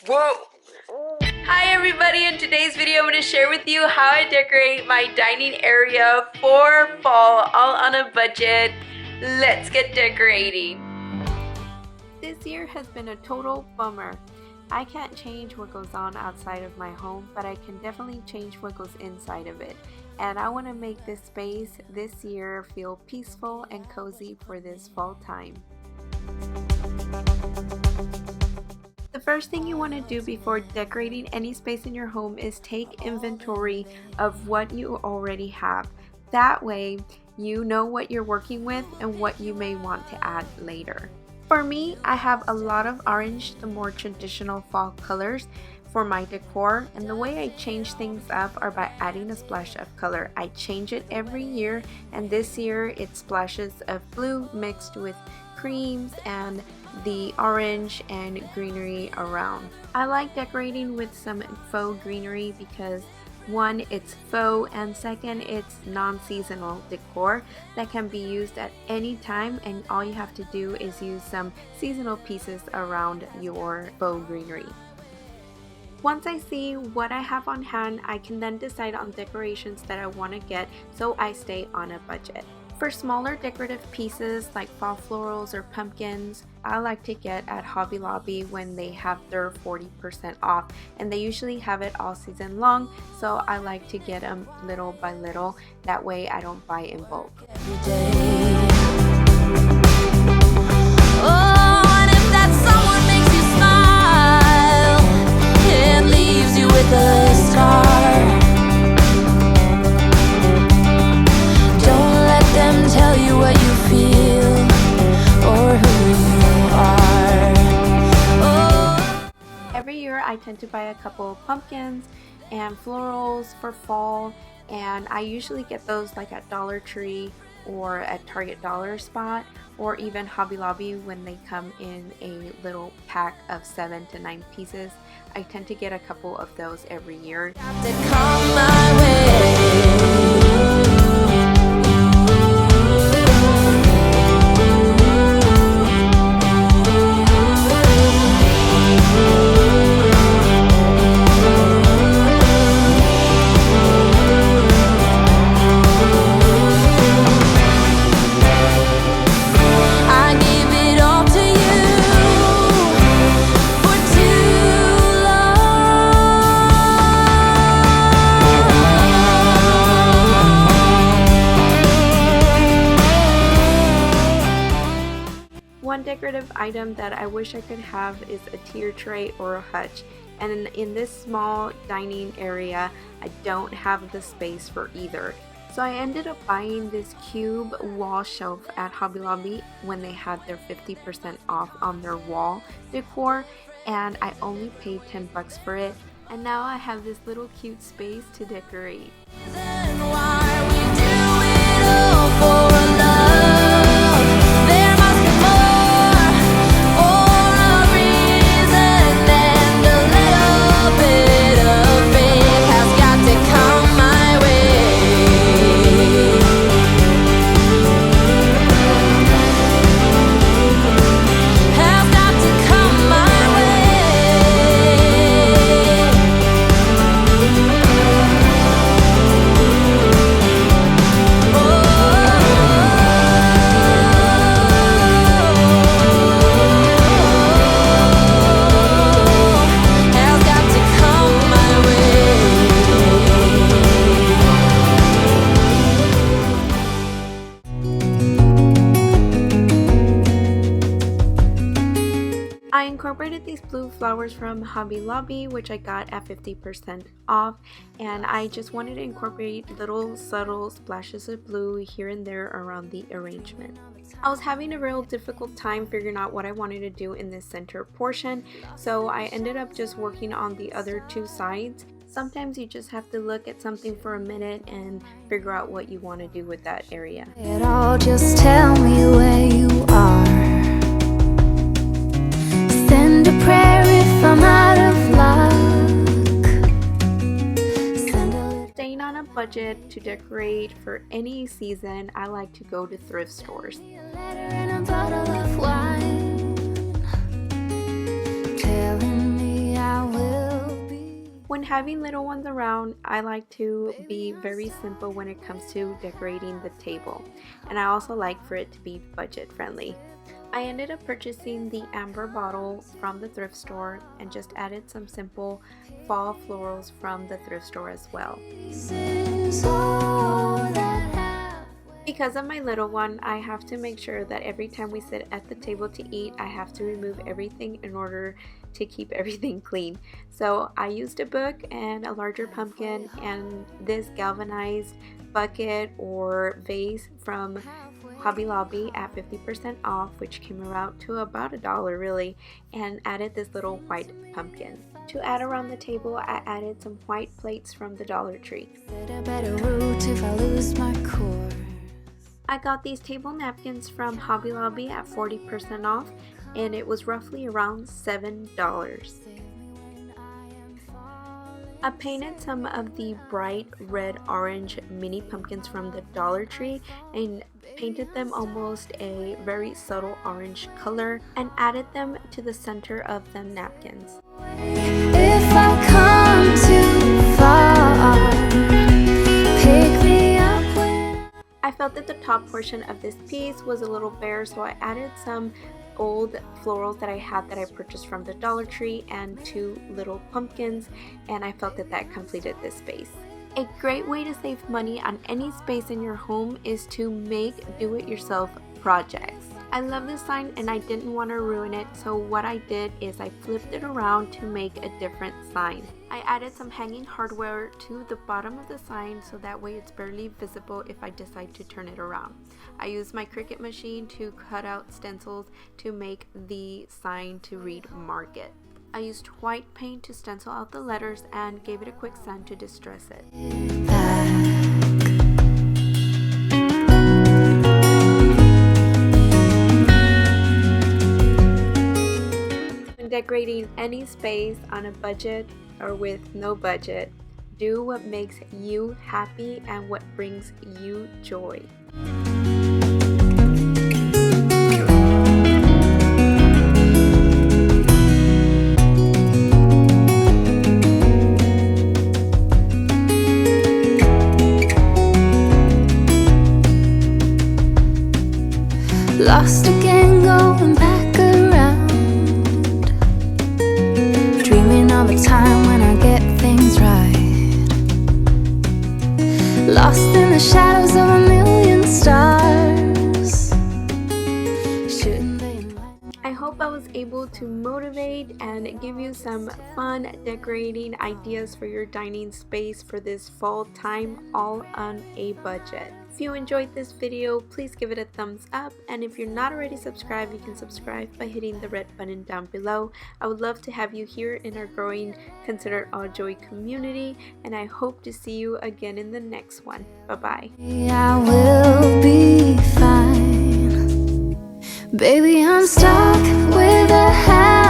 Whoa! Hi everybody, in today's video I'm going to share with you how I decorate my dining area for fall, all on a budget. Let's get decorating. This year has been a total bummer. I can't change what goes on outside of my home, but I can definitely change what goes inside of it. And I want to make this space this year feel peaceful and cozy for this fall time. The first thing you want to do before decorating any space in your home is take inventory of what you already have. That way you know what you're working with and what you may want to add later. For me, I have a lot of orange, the more traditional fall colors for my decor, and the way I change things up are by adding a splash of color. I change it every year, and this year it's splashes of blue mixed with creams and the orange and greenery around. I like decorating with some faux greenery because one, it's faux, and second, it's non-seasonal decor that can be used at any time, and all you have to do is use some seasonal pieces around your faux greenery. Once I see what I have on hand, I can then decide on decorations that I want to get so I stay on a budget. For smaller decorative pieces like fall florals or pumpkins, I like to get at Hobby Lobby when they have their 40% off, and they usually have it all season long, so I like to get them little by little. That way I don't buy in bulk. I tend to buy a couple of pumpkins and florals for fall, and I usually get those like at Dollar Tree or at Target Dollar Spot or even Hobby Lobby when they come in a little pack of 7 to 9 pieces. I tend to get a couple of those every year. One decorative item that I wish I could have is a tier tray or a hutch, and in this small dining area I don't have the space for either. So I ended up buying this cube wall shelf at Hobby Lobby when they had their 50% off on their wall decor, and I only paid 10 bucks for it, and now I have this little cute space to decorate. I incorporated these blue flowers from Hobby Lobby, which I got at 50% off, and I just wanted to incorporate little subtle splashes of blue here and there around the arrangement. I was having a real difficult time figuring out what I wanted to do in this center portion, so I ended up just working on the other two sides. Sometimes you just have to look at something for a minute and figure out what you want to do with that area. Just tell me where you are. Send a prayer if I'm out of luck. Staying on a budget to decorate for any season, I like to go to thrift stores. Telling me how When having little ones around, I like to be very simple when it comes to decorating the table, and I also like for it to be budget friendly. I ended up purchasing the amber bottle from the thrift store and just added some simple fall florals from the thrift store as well. Because of my little one, I have to make sure that every time we sit at the table to eat, I have to remove everything in order to keep everything clean. So I used a book and a larger pumpkin and this galvanized bucket or vase from Hobby Lobby at 50% off, which came around to about $1 really, and added this little white pumpkin. To add around the table, I added some white plates from the Dollar Tree. I got these table napkins from Hobby Lobby at 40% off, and it was roughly around $7. I painted some of the bright red orange mini pumpkins from the Dollar Tree and painted them almost a very subtle orange color and added them to the center of the napkins. If I come too far, pick me up when... I felt that the top portion of this piece was a little bare, so I added some old florals that I had that I purchased from the Dollar Tree and 2 little pumpkins, and I felt that that completed this space. A great way to save money on any space in your home is to make do-it-yourself projects. I love this sign and I didn't want to ruin it, so what I did is I flipped it around to make a different sign. I added some hanging hardware to the bottom of the sign so that way it's barely visible if I decide to turn it around. I used my Cricut machine to cut out stencils to make the sign to read Market. I used white paint to stencil out the letters and gave it a quick sand to distress it. When decorating any space on a budget or with no budget, do what makes you happy and what brings you joy. Lost again, going back around, dreaming of a time when I get things right. Lost in the shadows of a million stars. I hope I was able to motivate and give you some fun decorating ideas for your dining space for this fall time, all on a budget. If you enjoyed this video, please give it a thumbs up, and if you're not already subscribed, you can subscribe by hitting the red button down below. I would love to have you here in our growing Consider All Joy community, and I hope to see you again in the next one. Bye-bye. I will be fine. Baby, I'm stuck with a habit.